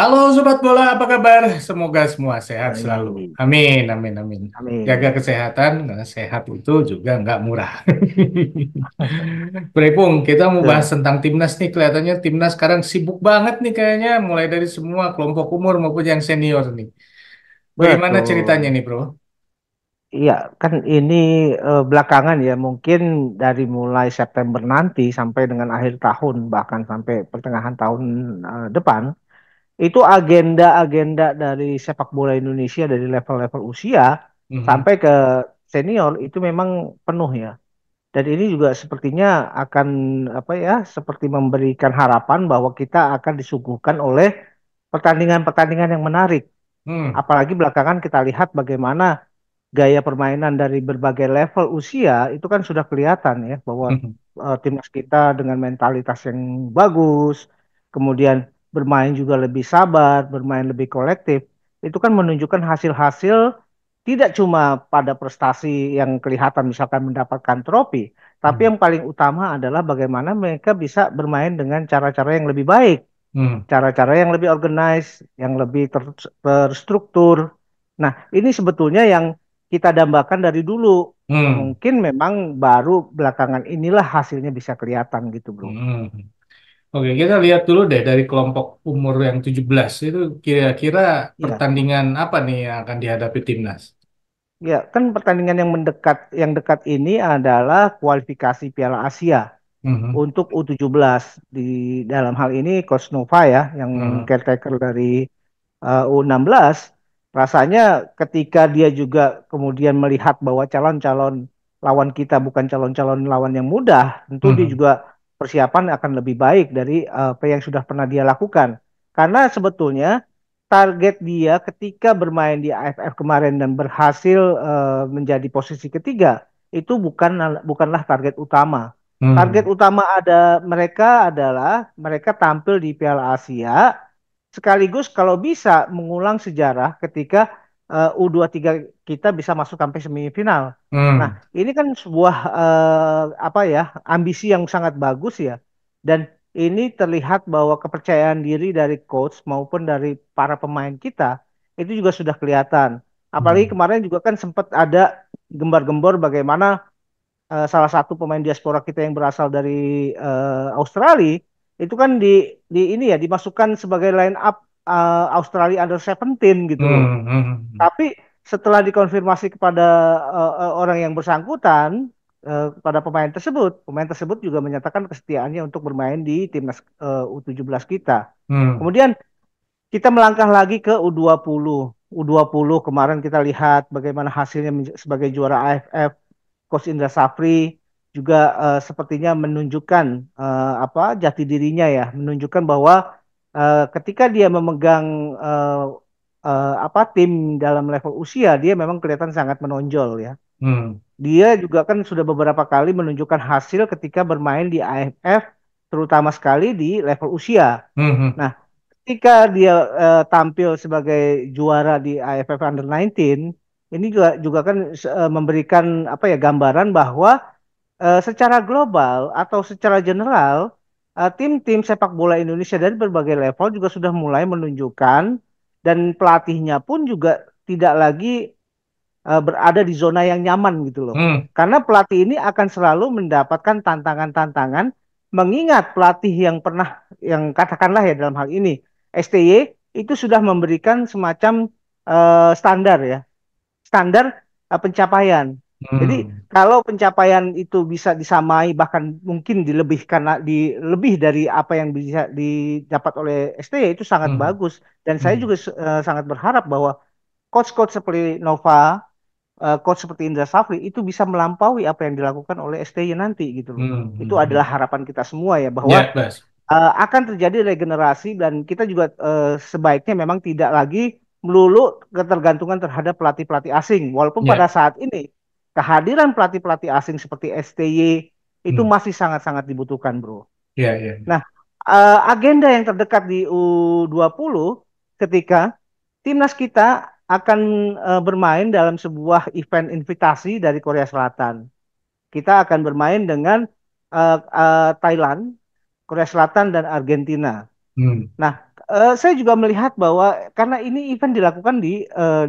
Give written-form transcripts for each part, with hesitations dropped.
Halo Sobat Bola, apa kabar? Semoga semua sehat selalu. Baik, Amin, amin, amin. Jaga amin. kesehatan, karena sehat itu juga nggak murah. Brepung, kita mau bahas Betul. tentang timnas nih. Kelihatannya timnas sekarang sibuk banget nih kayaknya, mulai dari semua kelompok umur maupun yang senior nih. Bagaimana ceritanya Betul. nih, Bro? Iya, kan ini belakangan ya, mungkin dari mulai September nanti sampai dengan akhir tahun, bahkan sampai pertengahan tahun depan, itu agenda-agenda dari sepak bola Indonesia dari level-level usia Mhm, sampai ke senior itu memang penuh ya. Dan ini juga sepertinya akan apa ya, seperti memberikan harapan bahwa kita akan disuguhkan oleh pertandingan-pertandingan yang menarik. hmm, Apalagi belakangan kita lihat bagaimana gaya permainan dari berbagai level usia itu kan sudah kelihatan ya bahwa mhm, timnas kita dengan mentalitas yang bagus, kemudian bermain juga lebih sabar, bermain lebih kolektif, itu kan menunjukkan hasil-hasil tidak cuma pada prestasi yang kelihatan misalkan mendapatkan trofi, tapi hmm, yang paling utama adalah bagaimana mereka bisa bermain dengan cara-cara yang lebih baik, hmm, cara-cara yang lebih organize, yang lebih terstruktur. Nah, ini sebetulnya yang kita dambakan dari dulu. hmm, Mungkin memang baru belakangan inilah hasilnya bisa kelihatan gitu, bro. hmm. Oke, kita lihat dulu deh dari kelompok umur yang 17 itu kira-kira Ya, pertandingan apa nih yang akan dihadapi timnas? ya kan pertandingan yang dekat ini adalah kualifikasi Piala Asia Mhm, untuk U17. Di dalam hal ini Coach Nova ya, yang mhm, caretaker dari U16, rasanya ketika dia juga kemudian melihat bahwa calon-calon lawan kita bukan calon-calon lawan yang mudah, tentu dia mhm, juga persiapan akan lebih baik dari apa yang sudah pernah dia lakukan. Karena sebetulnya target dia ketika bermain di AFF kemarin dan berhasil menjadi posisi ketiga itu bukanlah target utama. Target mhm, utama ada mereka adalah mereka tampil di Piala Asia sekaligus kalau bisa mengulang sejarah ketika U23 kita bisa masuk sampai semifinal. Nah, mhm, ini kan sebuah apa ya, ambisi yang sangat bagus ya. Dan ini terlihat bahwa kepercayaan diri dari coach maupun dari para pemain kita itu juga sudah kelihatan. Apalagi mhm, kemarin juga kan sempat ada gembar-gembor bagaimana salah satu pemain diaspora kita yang berasal dari Australia itu kan di ini ya dimasukkan sebagai line up Australia Under 17 gitu loh. mhm, mhm, Tapi setelah dikonfirmasi kepada orang yang bersangkutan kepada pemain tersebut juga menyatakan kesetiaannya untuk bermain di timnas U17 kita. mhm, Kemudian kita melangkah lagi ke U20. U20 kemarin kita lihat bagaimana hasilnya sebagai juara AFF. Coach Indra Safri juga sepertinya menunjukkan apa jati dirinya ya, menunjukkan bahwa ketika dia memegang apa tim dalam level usia, dia memang kelihatan sangat menonjol ya. mhm, Dia juga kan sudah beberapa kali menunjukkan hasil ketika bermain di AFF, terutama sekali di level usia. mhm, Nah, ketika dia tampil sebagai juara di AFF Under 19, ini juga kan memberikan apa ya gambaran bahwa secara global atau secara general tim-tim sepak bola Indonesia dari berbagai level juga sudah mulai menunjukkan dan pelatihnya pun juga tidak lagi berada di zona yang nyaman gitu loh. mhm, Karena pelatih ini akan selalu mendapatkan tantangan-tantangan mengingat pelatih yang pernah yang katakanlah ya dalam hal ini STY itu sudah memberikan semacam standar ya standar pencapaian. Jadi mhm, kalau pencapaian itu bisa disamai bahkan mungkin dilebihkan lebih dari apa yang bisa didapat oleh STY itu sangat mhm, bagus dan saya mhm, juga sangat berharap bahwa coach-coach seperti Nova, coach seperti Indra Safri itu bisa melampaui apa yang dilakukan oleh STY nanti gitu loh. mhm, Itu mhm. adalah harapan kita semua ya bahwa Ya, Bas. akan terjadi regenerasi dan kita juga sebaiknya memang tidak lagi melulu ketergantungan terhadap pelatih-pelatih asing. Walaupun pada Ya, saat ini kehadiran pelatih-pelatih asing seperti STY itu mhm, masih sangat-sangat dibutuhkan, bro. ya, ya. Nah, agenda yang terdekat di U20 ketika timnas kita akan bermain dalam sebuah event invitasi dari Korea Selatan. Kita akan bermain dengan Thailand, Korea Selatan dan Argentina. Mhm, Nah, saya juga melihat bahwa karena ini event dilakukan di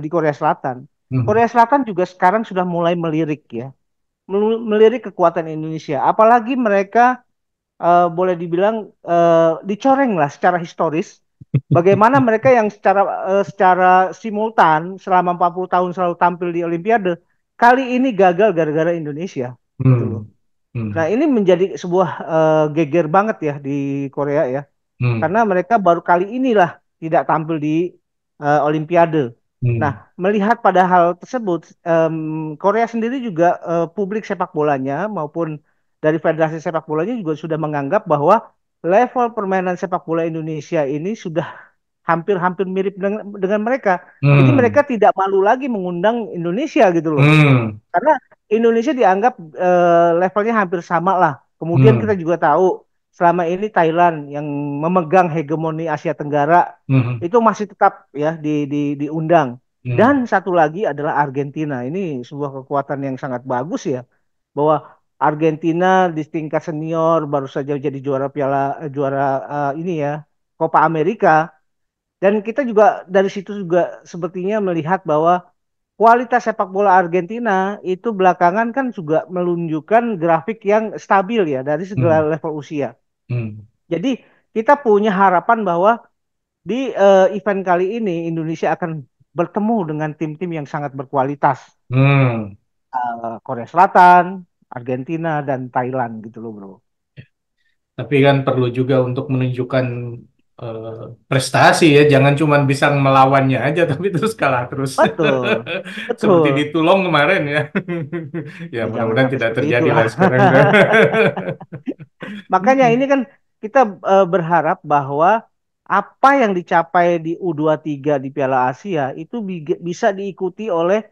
Korea Selatan. Hmm. Korea Selatan juga sekarang sudah mulai melirik ya, melirik kekuatan Indonesia. Apalagi mereka boleh dibilang dicoreng lah secara historis. Bagaimana mereka yang secara simultan selama 40 tahun selalu tampil di Olimpiade, kali ini gagal gara-gara Indonesia, gitu loh. Hmm. Nah, Hmm. ini menjadi sebuah geger banget ya di Korea ya, Hmm. karena mereka baru kali inilah tidak tampil di Olimpiade. Nah, Hmm. melihat pada hal tersebut, Korea sendiri juga publik sepak bolanya maupun dari federasi sepak bolanya juga sudah menganggap bahwa level permainan sepak bola Indonesia ini sudah hampir-hampir mirip dengan mereka. Jadi Hmm. mereka tidak malu lagi mengundang Indonesia gitu loh. Hmm. Karena Indonesia dianggap levelnya hampir sama lah. Kemudian kita Hmm. juga tahu selama ini Thailand yang memegang hegemoni Asia Tenggara Hmm. itu masih tetap ya diundang. Hmm. Dan satu lagi adalah Argentina. Ini sebuah kekuatan yang sangat bagus ya, bahwa Argentina di tingkat senior baru saja jadi juara ini ya Copa America. Dan kita juga dari situ juga sepertinya melihat bahwa kualitas sepak bola Argentina itu belakangan kan juga menunjukkan grafik yang stabil ya dari segala Hmm. level usia. Hmm. Jadi kita punya harapan bahwa di event kali ini Indonesia akan bertemu dengan tim-tim yang sangat berkualitas. Hmm. Korea Selatan, Argentina, dan Thailand gitu loh bro. Tapi kan perlu juga untuk menunjukkan eh, prestasi ya, jangan cuma bisa melawannya aja, tapi terus kalah terus. Betul, Seperti betul. ditulung kemarin ya. Ya Ya jangan mudah-mudahan sampai tidak seperti terjadi itulah. lah sekarang. Makanya ini kan kita berharap bahwa apa yang dicapai di U23 di Piala Asia itu bisa diikuti oleh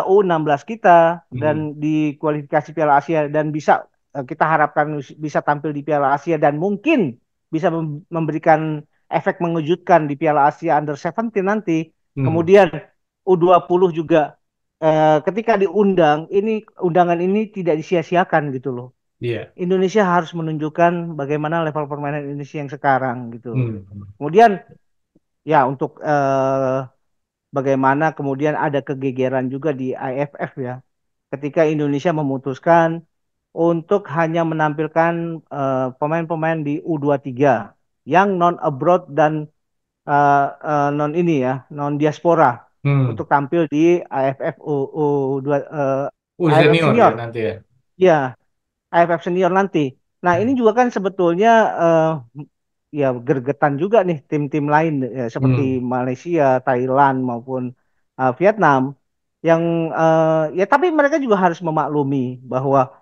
U16 kita dan Hmm. di kualifikasi Piala Asia dan bisa kita harapkan bisa tampil di Piala Asia dan mungkin bisa memberikan efek mengejutkan di Piala Asia Under 17 nanti. Hmm. Kemudian U20 juga ketika diundang ini undangan ini tidak disia-siakan gitu loh. Iya. Indonesia harus menunjukkan bagaimana level permainan Indonesia yang sekarang gitu. Hmm. Kemudian ya untuk bagaimana kemudian ada kegegeran juga di AFF ya. Ketika Indonesia memutuskan untuk hanya menampilkan pemain-pemain di U23 yang non abroad dan non ini ya, non diaspora Hmm. untuk tampil di AFF U2 AFF Senior ya senior. nanti ya. Ya, AFF senior nanti. Nah, ini Hmm. juga kan sebetulnya ya gergetan juga nih tim-tim lain ya, seperti Hmm. Malaysia, Thailand maupun Vietnam yang ya tapi mereka juga harus memaklumi bahwa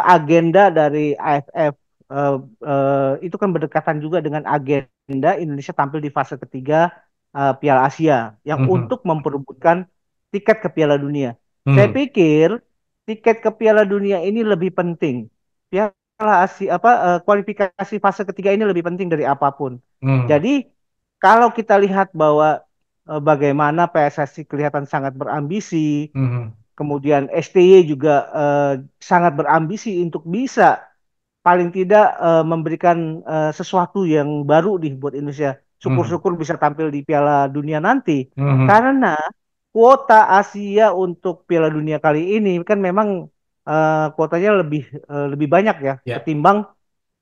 agenda dari AFF eh, itu kan berdekatan juga dengan agenda Indonesia tampil di fase ketiga Piala Asia yang Hmm. untuk memperebutkan tiket ke Piala Dunia. Saya Hmm. pikir tiket ke Piala Dunia ini lebih penting. Piala Asia kualifikasi fase ketiga ini lebih penting dari apapun. Hmm. Jadi kalau kita lihat bahwa bagaimana PSSI kelihatan sangat berambisi, Hmm. kemudian STY juga sangat berambisi untuk bisa paling tidak memberikan sesuatu yang baru nih buat Indonesia. Hmm. Syukur-syukur bisa tampil di Piala Dunia nanti. Hmm. Karena kuota Asia untuk Piala Dunia kali ini kan memang kuotanya lebih banyak ya Ya. ketimbang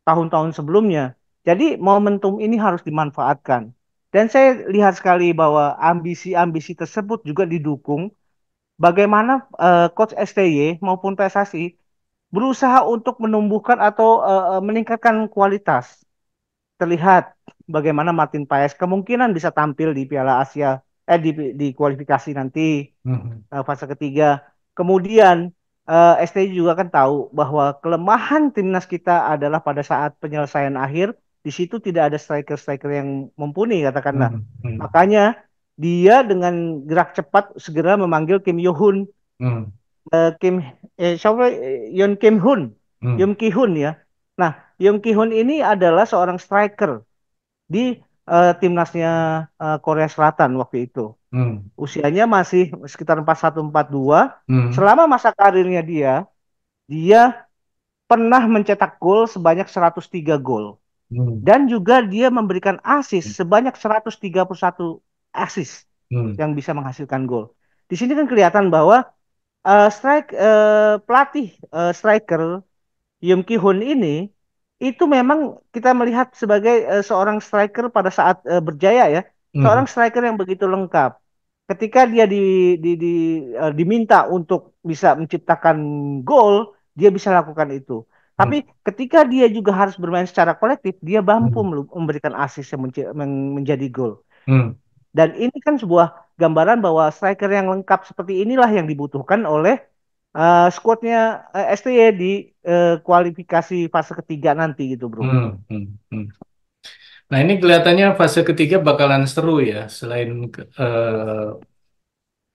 tahun-tahun sebelumnya. Jadi momentum ini harus dimanfaatkan. Dan saya lihat sekali bahwa ambisi-ambisi tersebut juga didukung bagaimana Coach STY maupun PSSI berusaha untuk menumbuhkan atau meningkatkan kualitas. Terlihat bagaimana Martin Paes kemungkinan bisa tampil di Piala Asia di kualifikasi nanti Hmm. fase ketiga. Kemudian STY juga kan tahu bahwa kelemahan timnas kita adalah pada saat penyelesaian akhir, di situ tidak ada striker-striker yang mumpuni katakanlah. Hmm. Hmm. Makanya dia dengan gerak cepat segera memanggil Kim Yo Hun, Hmm. Kim siapa Yon Kim Hun, Hmm. Yum Ki Hun ya. Nah, Yum Ki Hun ini adalah seorang striker di timnasnya Korea Selatan waktu itu. Hmm. Usianya masih sekitar 41 42. Hmm. Selama masa karirnya dia pernah mencetak gol sebanyak 103 gol. Hmm. Dan juga dia memberikan assist sebanyak 131 assist Hmm. yang bisa menghasilkan gol. Di sini kan kelihatan bahwa pelatih striker Yum Ki Hoon ini itu memang kita melihat sebagai seorang striker pada saat berjaya ya, Hmm. seorang striker yang begitu lengkap. Ketika dia diminta untuk bisa menciptakan gol, dia bisa lakukan itu. Hmm. Tapi ketika dia juga harus bermain secara kolektif, dia mampu Hmm. memberikan assist yang menjadi gol. Hmm. Dan ini kan sebuah gambaran bahwa striker yang lengkap seperti inilah yang dibutuhkan oleh skuadnya STY di kualifikasi fase ketiga nanti gitu, Bro. Hmm. Hmm. Hmm. Nah, ini kelihatannya fase ketiga bakalan seru ya, selain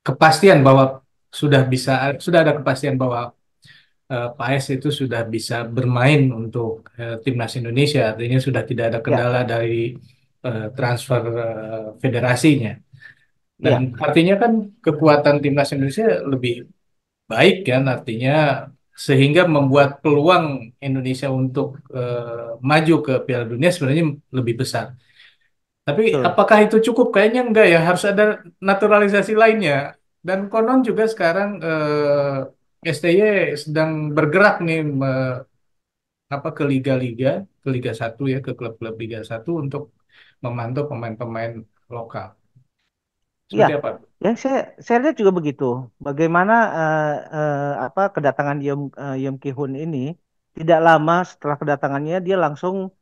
kepastian bahwa sudah ada kepastian bahwa Paes itu sudah bisa bermain untuk timnas Indonesia, artinya sudah tidak ada Ya, kendala dari transfer federasinya. Dan ya, artinya kan kekuatan timnas Indonesia lebih baik kan, artinya sehingga membuat peluang Indonesia untuk maju ke Piala Dunia sebenarnya lebih besar. Tapi betul. apakah itu cukup? Kayaknya enggak ya, harus ada naturalisasi lainnya. Dan konon juga sekarang STY sedang bergerak nih ke liga-liga, ke Liga 1 ya, ke klub-klub Liga 1 untuk memantau pemain-pemain lokal. Iya, Seperti apa? yang saya lihat juga begitu. Bagaimana apa kedatangan Yom Ki Hoon ini tidak lama setelah kedatangannya dia langsung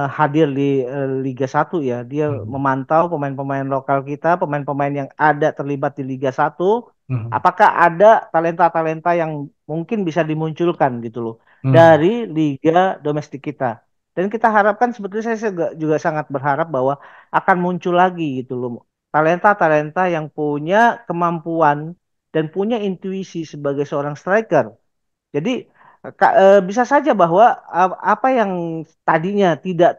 hadir di Liga 1 ya. Dia Hmm. memantau pemain-pemain lokal kita, pemain-pemain yang ada terlibat di Liga 1. Hmm. Apakah ada talenta-talenta yang mungkin bisa dimunculkan gitu loh Hmm. dari liga domestik kita. Dan kita harapkan sebetulnya saya juga sangat berharap bahwa akan muncul lagi gitu loh. Talenta-talenta yang punya kemampuan dan punya intuisi sebagai seorang striker. Jadi bisa saja bahwa apa yang tadinya tidak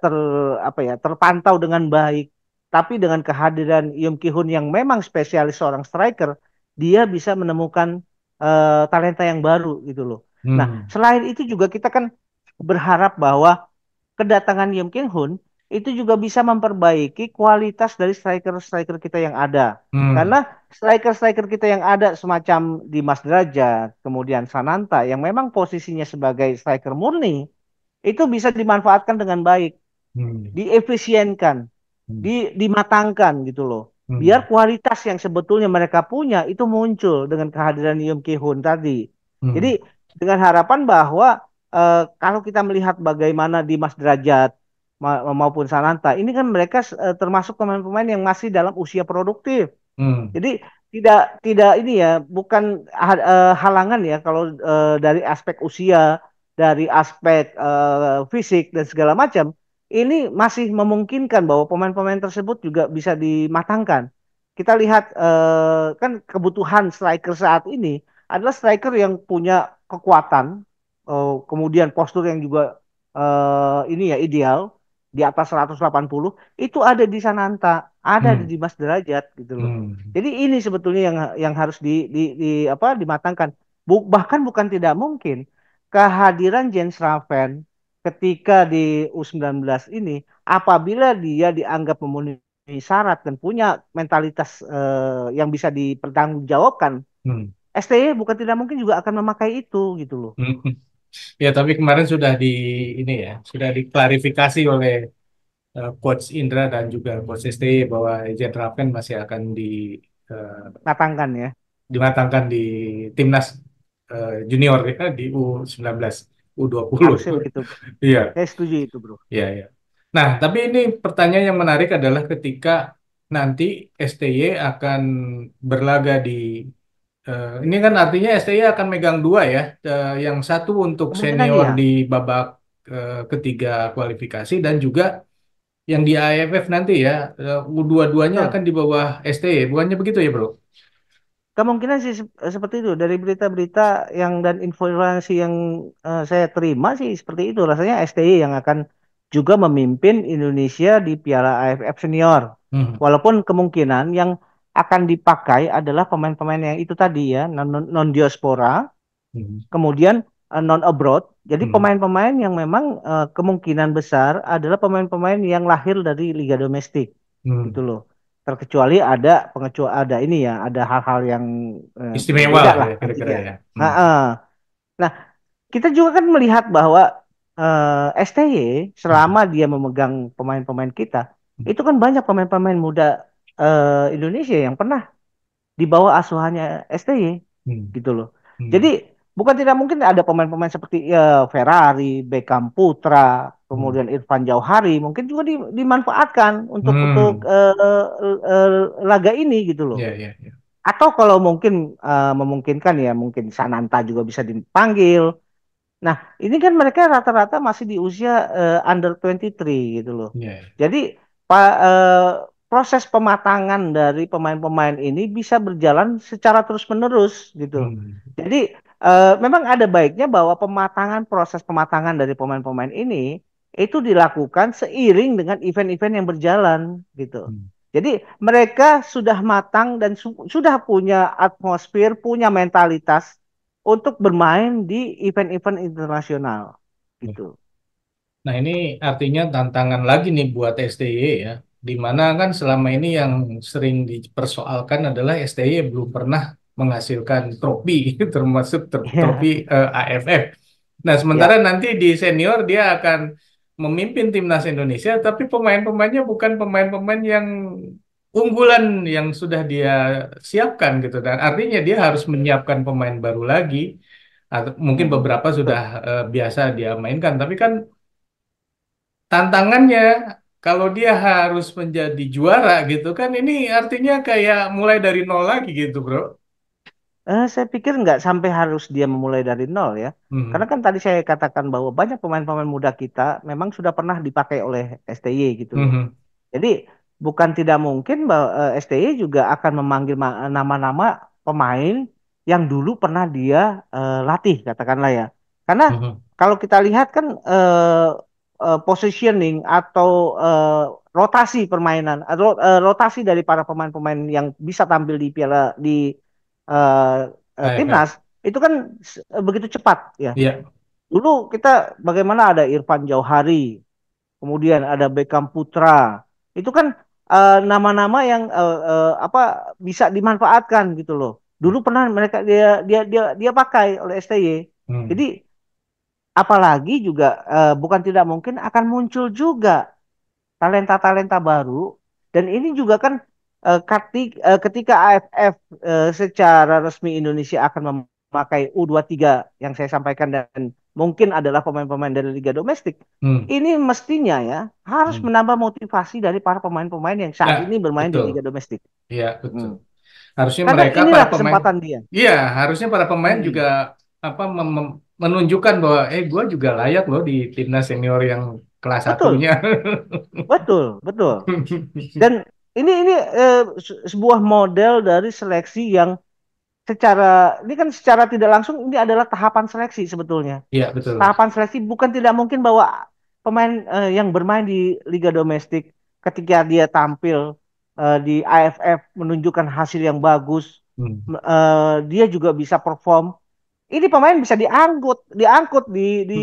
terpantau dengan baik, tapi dengan kehadiran Yum Ki Hoon yang memang spesialis seorang striker, dia bisa menemukan talenta yang baru gitu loh. Nah, Hmm. selain itu juga kita kan berharap bahwa kedatangan Yum Ki Hoon itu juga bisa memperbaiki kualitas dari striker-striker kita yang ada. Hmm. Karena striker-striker kita yang ada semacam Dimas Derajat, kemudian Sananta yang memang posisinya sebagai striker murni, itu bisa dimanfaatkan dengan baik, Hmm. diefisienkan, Hmm. dimatangkan gitu loh. Hmm. Biar kualitas yang sebetulnya mereka punya itu muncul dengan kehadiran Yum Ki Hoon tadi. Hmm. Jadi dengan harapan bahwa kalau kita melihat bagaimana Dimas Derajat maupun Sananta, ini kan mereka termasuk pemain-pemain yang masih dalam usia produktif. Hmm. Jadi tidak tidak ini ya, bukan halangan ya kalau dari aspek usia, dari aspek fisik dan segala macam, ini masih memungkinkan bahwa pemain-pemain tersebut juga bisa dimatangkan. Kita lihat kan kebutuhan striker saat ini adalah striker yang punya kekuatan, kemudian postur yang juga ini ya ideal di atas 180 itu ada di Sananta, ada di Hmm. Dimas Derajat gitu loh. Hmm. Jadi ini sebetulnya yang harus dimatangkan. Bahkan bukan tidak mungkin kehadiran Jens Raven ketika di U19 ini apabila dia dianggap memenuhi syarat dan punya mentalitas yang bisa dipertanggungjawabkan, Hmm. STY bukan tidak mungkin juga akan memakai itu gitu loh. Hmm. Ya, tapi kemarin sudah ini ya, sudah diklarifikasi oleh Coach Indra dan juga Coach STY bahwa Ejen Raven masih akan eh, Matangkan ya. dimatangkan di timnas junior ya di U19, U20. Harusnya begitu, Bro. Iya, Saya setuju itu, Bro. iya, iya. Nah, tapi ini pertanyaan yang menarik adalah ketika nanti STY akan berlaga di ini kan artinya STY akan megang dua ya, yang satu untuk Kemungkinan senior iya. di babak ketiga kualifikasi dan juga yang di AFF nanti ya, U22-nya Betul. akan di bawah STY, bukannya begitu ya, Bro? Kemungkinan sih seperti itu dari berita-berita yang dan informasi yang saya terima sih seperti itu. Rasanya STY yang akan juga memimpin Indonesia di Piala AFF Senior. Hmm. Walaupun kemungkinan yang akan dipakai adalah pemain-pemain yang itu tadi ya, non diaspora. Hmm. Kemudian non abroad. Jadi Hmm. pemain-pemain yang memang kemungkinan besar adalah pemain-pemain yang lahir dari liga domestik gitu Hmm. loh. Terkecuali ada pengecuali ada ini ya, ada hal-hal yang Istimewa berbeda lah lah ya kira-kira nantinya. ya. Nah, Hmm. nah, kita juga kan melihat bahwa STY Hmm. selama dia memegang pemain-pemain kita, Hmm. itu kan banyak pemain-pemain muda Indonesia yang pernah di bawah asuhannya STY Hmm. gitu loh. Jadi Hmm. bukan tidak mungkin ada pemain-pemain seperti Ferrari, Beckham Putra, Hmm. kemudian Irfan Jauhari mungkin juga dimanfaatkan untuk Hmm. laga ini gitu loh. Ya, ya, ya. Atau kalau mungkin memungkinkan ya mungkin Sananta juga bisa dipanggil. Nah, ini kan mereka rata-rata masih di usia under 23 gitu loh. Ya, ya. Jadi proses pematangan dari pemain-pemain ini bisa berjalan secara terus-menerus gitu. Hmm. Jadi memang ada baiknya bahwa proses pematangan dari pemain-pemain ini itu dilakukan seiring dengan event-event yang berjalan gitu. Hmm. Jadi mereka sudah matang dan sudah punya atmosfer, punya mentalitas untuk bermain di event-event internasional gitu. Nah, ini artinya tantangan lagi nih buat STY ya, di mana kan selama ini yang sering dipersoalkan adalah STY belum pernah menghasilkan trofi, termasuk trofi Ya, AFF. Nah, sementara ya. nanti di senior dia akan memimpin timnas Indonesia, tapi pemain-pemainnya bukan pemain-pemain yang unggulan yang sudah dia siapkan gitu. Dan artinya dia harus menyiapkan pemain baru lagi, atau mungkin beberapa sudah Betul. biasa dia mainkan, tapi kan tantangannya kalau dia harus menjadi juara gitu kan ini artinya kayak mulai dari nol lagi gitu bro. Saya pikir nggak sampai harus dia memulai dari nol ya. Hmm. Karena kan tadi saya katakan bahwa banyak pemain-pemain muda kita memang sudah pernah dipakai oleh STY gitu loh. Hmm. Jadi bukan tidak mungkin bahwa STY juga akan memanggil nama-nama pemain yang dulu pernah dia latih katakanlah ya. Karena Hmm. kalau kita lihat kan positioning atau rotasi permainan, rotasi dari para pemain-pemain yang bisa tampil di piala di eh, AFF. timnas itu kan begitu cepat ya. Iya. Dulu kita bagaimana ada Irfan Jauhari, kemudian ada Beckham Putra. Itu kan nama-nama yang apa bisa dimanfaatkan gitu loh. Dulu pernah mereka dia pakai oleh STY. Hmm. Jadi apalagi juga bukan tidak mungkin akan muncul juga talenta-talenta baru dan ini juga kan ketika AFF secara resmi Indonesia akan memakai U23 yang saya sampaikan dan mungkin adalah pemain-pemain dari Liga Domestik. Hmm. Ini mestinya ya harus Hmm. menambah motivasi dari para pemain-pemain yang saat Ya, ini bermain di betul. Liga Domestik. Iya, betul. Hmm. Harusnya Karena mereka para inilah pemain, kesempatan dia. iya, harusnya para pemain juga Hmm. apa menunjukkan bahwa gue juga layak loh di timnas senior yang kelas Betul, satunya. betul, betul. Dan ini sebuah model dari seleksi yang ini kan secara tidak langsung ini adalah tahapan seleksi sebetulnya. Iya, betul. Tahapan seleksi bukan tidak mungkin bahwa pemain yang bermain di liga domestik ketika dia tampil di AFF menunjukkan hasil yang bagus, Hmm. dia juga bisa perform. Ini pemain bisa diangkut di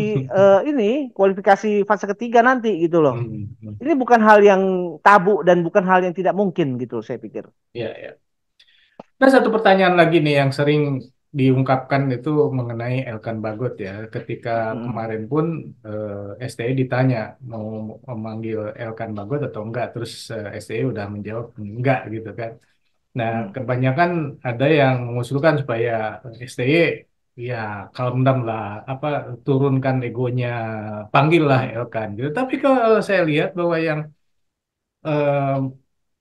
ini kualifikasi fase ketiga nanti gitu loh. Hmm. Hmm. Ini bukan hal yang tabu dan bukan hal yang tidak mungkin gitu saya pikir. Iya, iya. Nah, satu pertanyaan lagi nih yang sering diungkapkan itu mengenai Elkan Bagot ya. Ketika Mm, kemarin pun STI ditanya mau memanggil Elkan Bagot atau enggak, terus STI udah menjawab enggak gitu kan. Nah, mm, kebanyakan ada yang mengusulkan supaya STY ya calm down lah, apa turunkan egonya, panggillah mm. Elkan gitu. Tapi kalau saya lihat bahwa yang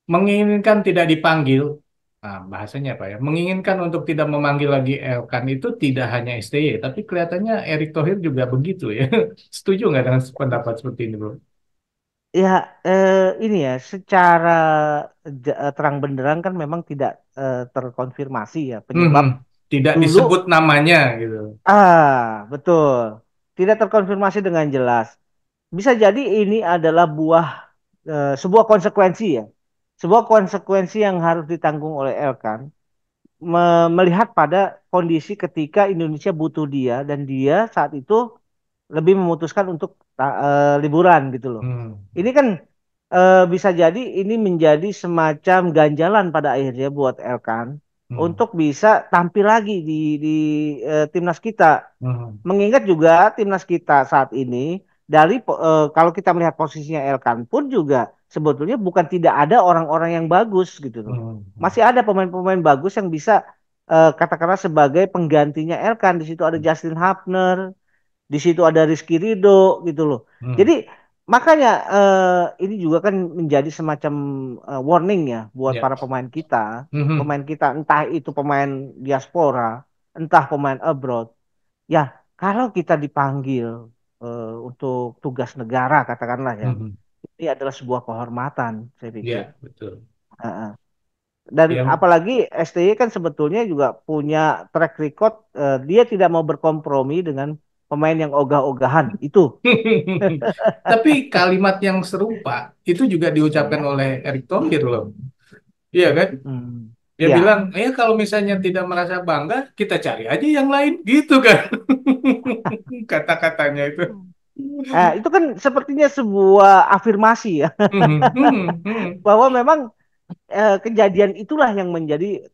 menginginkan tidak dipanggil, nah bahasanya apa ya? Menginginkan untuk tidak memanggil lagi Elkan itu tidak hanya STY, tapi kelihatannya Erick Thohir juga begitu ya. Setuju nggak dengan pendapat seperti ini, Bro? Ya, ini ya, secara terang benderang kan memang tidak terkonfirmasi ya Mhm. penyebab Tidak dulu. disebut namanya gitu. Betul. Tidak terkonfirmasi dengan jelas. Bisa jadi ini adalah sebuah konsekuensi ya. Sebuah konsekuensi yang harus ditanggung oleh Elkan. melihat pada kondisi ketika Indonesia butuh dia dan dia saat itu lebih memutuskan untuk liburan gitu loh. Hmm. Ini kan bisa jadi ini menjadi semacam ganjalan pada akhirnya buat Elkan Hmm. untuk bisa tampil lagi di timnas kita. Hmm. Mengingat juga timnas kita saat ini dari kalau kita melihat posisinya Elkan pun juga sebetulnya bukan tidak ada orang-orang yang bagus gitu loh. Hmm. Masih ada pemain-pemain bagus yang bisa katakanlah sebagai penggantinya Elkan. Di situ ada Justin Hapner, di situ ada Rizky Ridho gitu loh. Hmm. Jadi makanya ini juga kan menjadi semacam warning ya buat Ya. para pemain kita. Hmm. Pemain kita entah itu pemain diaspora, entah pemain abroad. Ya, kalau kita dipanggil untuk tugas negara katakanlah ya, Hmm. ini adalah sebuah kehormatan saya pikir. Ya, betul. Heeh. Dan Yang apalagi STY kan sebetulnya juga punya track record dia tidak mau berkompromi dengan pemain yang ogah-ogahan itu. tapi kalimat yang serupa itu juga diucapkan Ya. oleh Erick Thohir loh. Iya kan? Hmm. Dia bilang, Ya, ya kalau misalnya tidak merasa bangga, kita cari aja yang lain, gitu kan? Kata-katanya itu. itu kan sepertinya sebuah afirmasi ya Hmm. Hmm. Hmm. bahwa memang kejadian itulah yang menjadi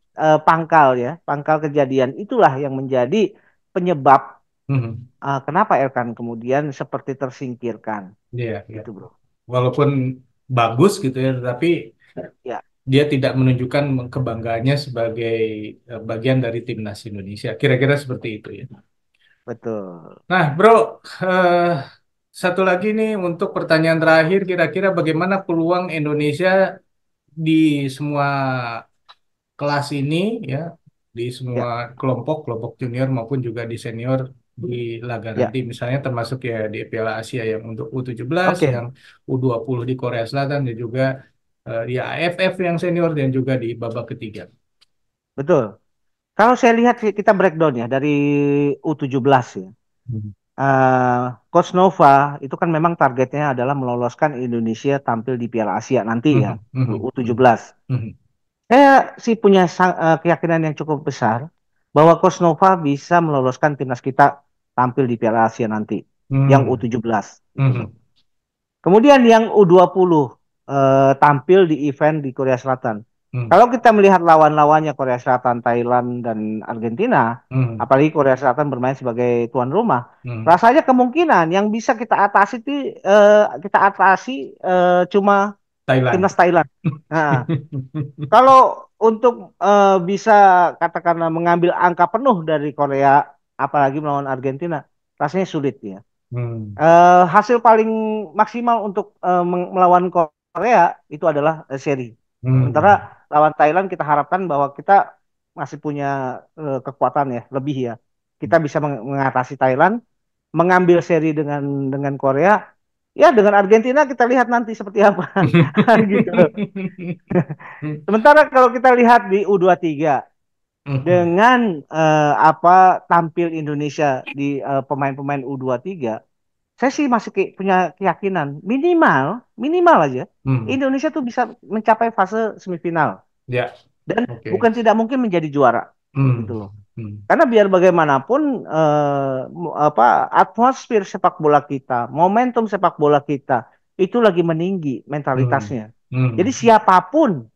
pangkal ya, pangkal kejadian itulah yang menjadi penyebab Hmm. kenapa Elkan kemudian seperti tersingkirkan, Iya, iya. gitu bro. Walaupun bagus gitu ya, tetapi Ya, dia tidak menunjukkan kebanggaannya sebagai bagian dari timnas Indonesia. Kira-kira seperti itu ya. betul. Nah, bro, eh, satu lagi nih untuk pertanyaan terakhir, kira-kira bagaimana peluang Indonesia di semua kelas ini ya, di semua Ya, kelompok, kelompok junior maupun juga di senior di laga ya. nanti, misalnya termasuk ya di Piala Asia yang untuk U17, yang Oke, U20 di Korea Selatan dan juga di AFF yang senior dan juga di babak ketiga. betul. Kalau saya lihat kita breakdown ya dari U17 ya. Hmm. Coach Nova itu kan memang targetnya adalah meloloskan Indonesia tampil di Piala Asia nanti ya, Mhm, mhm, mhm, U17. mhm, Saya sih punya keyakinan yang cukup besar bahwa Coach Nova bisa meloloskan timnas kita tampil di Piala Asia nanti yang mhm, U17 gitu loh. mhm, Kemudian yang U20 tampil di event di Korea Selatan. mhm, Kalau kita melihat lawan-lawannya Korea Selatan, Thailand dan Argentina, mhm, apalagi Korea Selatan bermain sebagai tuan rumah, mhm. rasanya kemungkinan yang bisa kita atasi cuma Thailand. timnas Thailand. Nah, kalau untuk bisa katakanlah mengambil angka penuh dari Korea, apalagi melawan Argentina, rasanya sulit ya. Hmm, Hasil paling maksimal untuk melawan Korea itu adalah seri. Sementara hmm, lawan Thailand kita harapkan bahwa kita masih punya kekuatan ya, lebih ya. Kita bisa mengatasi Thailand, mengambil seri dengan Korea. Ya dengan Argentina kita lihat nanti seperti apa gitu. Sementara kalau kita lihat di U23 mhm, dengan apa tampil Indonesia di pemain-pemain U23, saya sih masih punya keyakinan minimal minimal aja hmm. Indonesia tuh bisa mencapai fase semifinal Ya, dan oke. bukan tidak mungkin menjadi juara Hmm, gitu loh. hmm, Karena biar bagaimanapun apa atmosfer sepak bola kita, momentum sepak bola kita itu lagi meninggi hmm, mentalitasnya. Jadi hmm, siapapun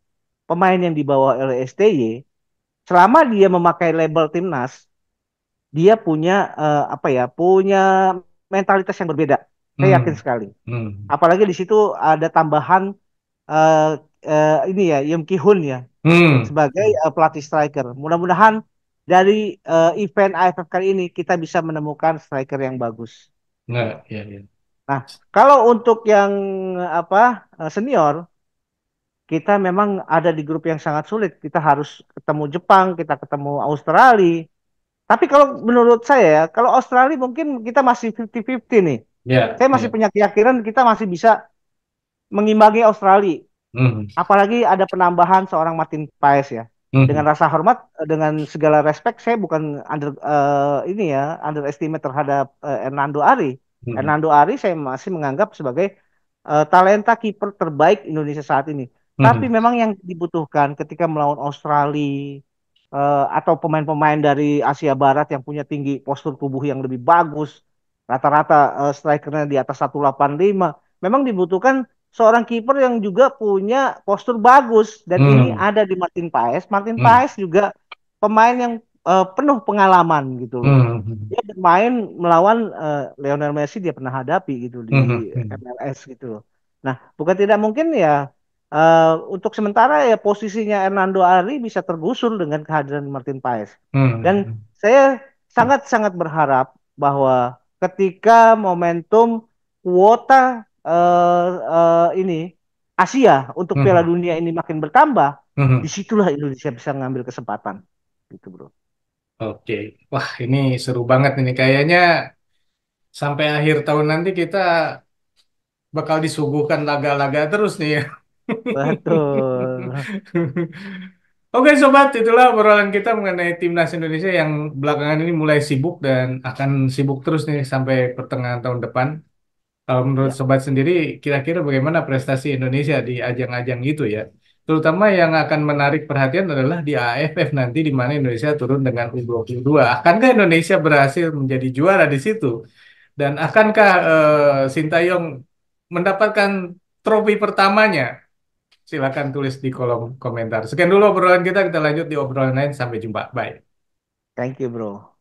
pemain yang dibawa oleh STY selama dia memakai label timnas, dia punya apa ya, punya mentalitas yang berbeda. Saya yakin hmm, sekali. hmm, Apalagi di situ ada tambahan eh, ini ya, Yem Ki Hun ya hmm. sebagai pelatih striker. Mudah-mudahan dari event AFF kali ini kita bisa menemukan striker yang bagus gitu loh. Nah, ya, ya. Nah, kalau untuk yang apa senior, kita memang ada di grup yang sangat sulit. Kita harus ketemu Jepang, kita ketemu Australia. Tapi kalau menurut saya ya, kalau Australia mungkin kita masih 50-50 nih. Ya, Saya masih ya. punya keyakinan kita masih bisa mengimbangi Australia. Hmm, Apalagi ada penambahan seorang Martin Paes ya. Dengan hmm, rasa hormat, dengan segala respect, saya bukan ini ya underestimate terhadap Hernando Ari. hmm, Hernando Ari saya masih menganggap sebagai talenta kiper terbaik Indonesia saat ini. Tapi hmm, memang yang dibutuhkan ketika melawan Australia, atau pemain-pemain dari Asia Barat yang punya tinggi postur tubuh yang lebih bagus, rata-rata strikernya di atas 185. Memang dibutuhkan seorang kiper yang juga punya postur bagus dan ini Hmm, ada di Martin Paes. Martin hmm, Paes juga pemain yang penuh pengalaman gitu loh. hmm, hmm, Dia bermain melawan Lionel Messi dia pernah hadapi gitu hmm, di hmm, hmm, MLS gitu loh. Nah, bukan tidak mungkin ya untuk sementara ya posisinya Hernando Ari bisa tergusur dengan kehadiran Martin Paes. Dan hmm, saya sangat-sangat berharap bahwa ketika momentum kuota ini Asia untuk Piala hmm, Dunia ini makin bertambah, hmm. disitulah Indonesia bisa mengambil kesempatan. Gitu, bro. Oke, wah ini seru banget ini. Kayaknya sampai akhir tahun nanti kita bakal disuguhkan laga-laga terus nih ya. Betul. Oke sobat, itulah obrolan kita mengenai timnas Indonesia yang belakangan ini mulai sibuk dan akan sibuk terus nih sampai pertengahan tahun depan. Kalau menurut Ya, sobat sendiri, kira-kira bagaimana prestasi Indonesia di ajang-ajang gitu ya? Terutama yang akan menarik perhatian adalah di AFF nanti di mana Indonesia turun dengan U22. Akankah Indonesia berhasil menjadi juara di situ? Dan akankah Sintayong mendapatkan trofi pertamanya? Silakan tulis di kolom komentar. Sekian dulu obrolan kita lanjut di obrolan lain. Sampai jumpa. Bye. thank you, bro.